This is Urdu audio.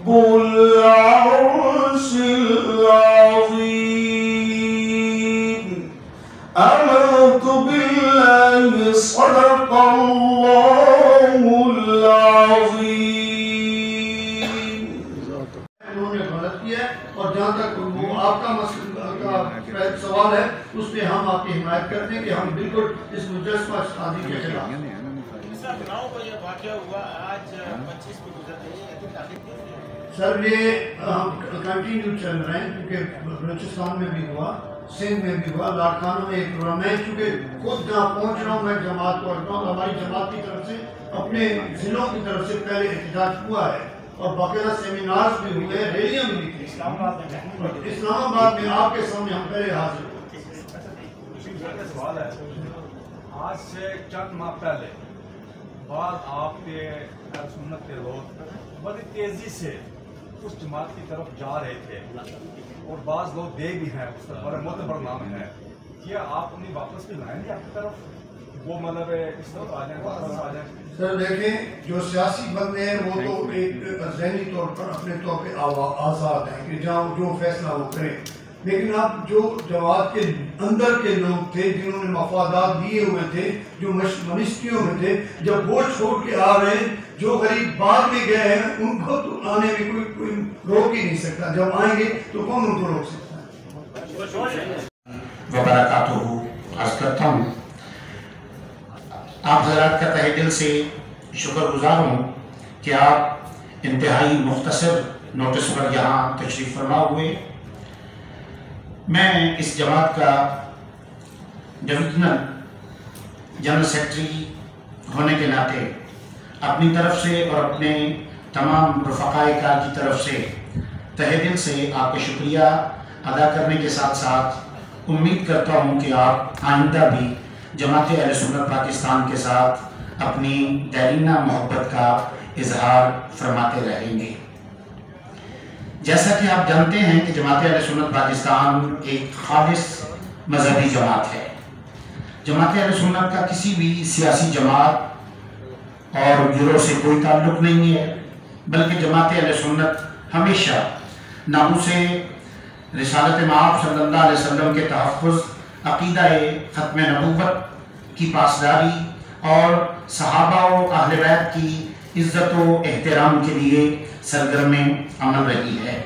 العرش العظيم. آمنت بالله صدق الله العظيم. انہوں نے غلط کیا اور جہاں تک وہ آپ کا سوال ہے اس پہ ہم آپ کی حمایت کرتے ہیں کہ ہم بالکل اس مجسمہ شادی کے خلاف. سر یہ کنٹینیو چل رہے ہیں کیونکہ بلوچستان میں بھی ہوا، سندھ میں بھی ہوا، لاڑکانوں میں ایک ہوا. میں چونکہ خود جہاں پہنچ رہا ہوں میں جماعت کو رکھتا ہوں. ہماری جماعت کی طرف سے اپنے ضلعوں کی طرف سے پہلے احتجاج ہوا ہے اور باقاعدہ سیمینارز بھی ہوئے ہیں، ریلیاں بھی ہوئی تھی. اسلام آباد میں آپ کے سامنے ہم پہلے حاضر ہوئے. سوال ہے، آج سے چند ماہ پہلے بعد آپ کے اہل سنت کے لوگ بڑی تیزی سے اس جماعت کی طرف جا رہے تھے اور بعض لوگ دے بھی ہیں، اس کا بڑے معتبر نام ہے. کیا آپ انہیں واپس بھی لائیں گے آپ کی طرف؟ وہ مطلب اس طرف آ جائیں، واپس آ جائیں؟ سر دیکھیں، جو سیاسی بندے ہیں وہ تو ایک ذہنی طور پر اپنے طور پہ آزاد ہیں کہ جہاں جو فیصلہ وہ کریں، لیکن اب جو جماعت کے اندر کے لوگ تھے جنہوں نے مفادات دیے ہوئے تھے، جو منسٹریوں میں تھے، جب وہ چھوڑ کے آ رہے ہیں، جو غریب بعد میں گئے ہیں ان کو تو آنے میں کوئی روک ہی نہیں سکتا. جب آئیں گے تو کون ان کو روک سکتا ہے؟ وبرکاتہ عرض کرتا ہوں. آپ حضرات کا تہہ دل سے شکر گزار ہوں کہ آپ انتہائی مختصر نوٹس پر یہاں تشریف فرما ہوئے. میں اس جماعت کا ڈویژنل جنرل سیکرٹری ہونے کے ناطے اپنی طرف سے اور اپنے تمام رفقائے کار کی طرف سے تہہ دل سے آپ کا شکریہ ادا کرنے کے ساتھ ساتھ امید کرتا ہوں کہ آپ آئندہ بھی جماعت اہل سنت پاکستان کے ساتھ اپنی دیرینہ محبت کا اظہار فرماتے رہیں گے. جیسا کہ آپ جانتے ہیں کہ جماعت اہل سنت پاکستان ایک خالص مذہبی جماعت ہے. جماعت اہل سنت کا کسی بھی سیاسی جماعت اور گروہ سے کوئی تعلق نہیں ہے، بلکہ جماعت اہل سنت ہمیشہ ناموس رسالت مآب صلی اللہ علیہ وسلم کے تحفظ، عقیدہ ختم نبوت کی پاسداری اور صحابہ و اہل بیت کی عزت و احترام کے لیے سرگرم عمل رہی ہے.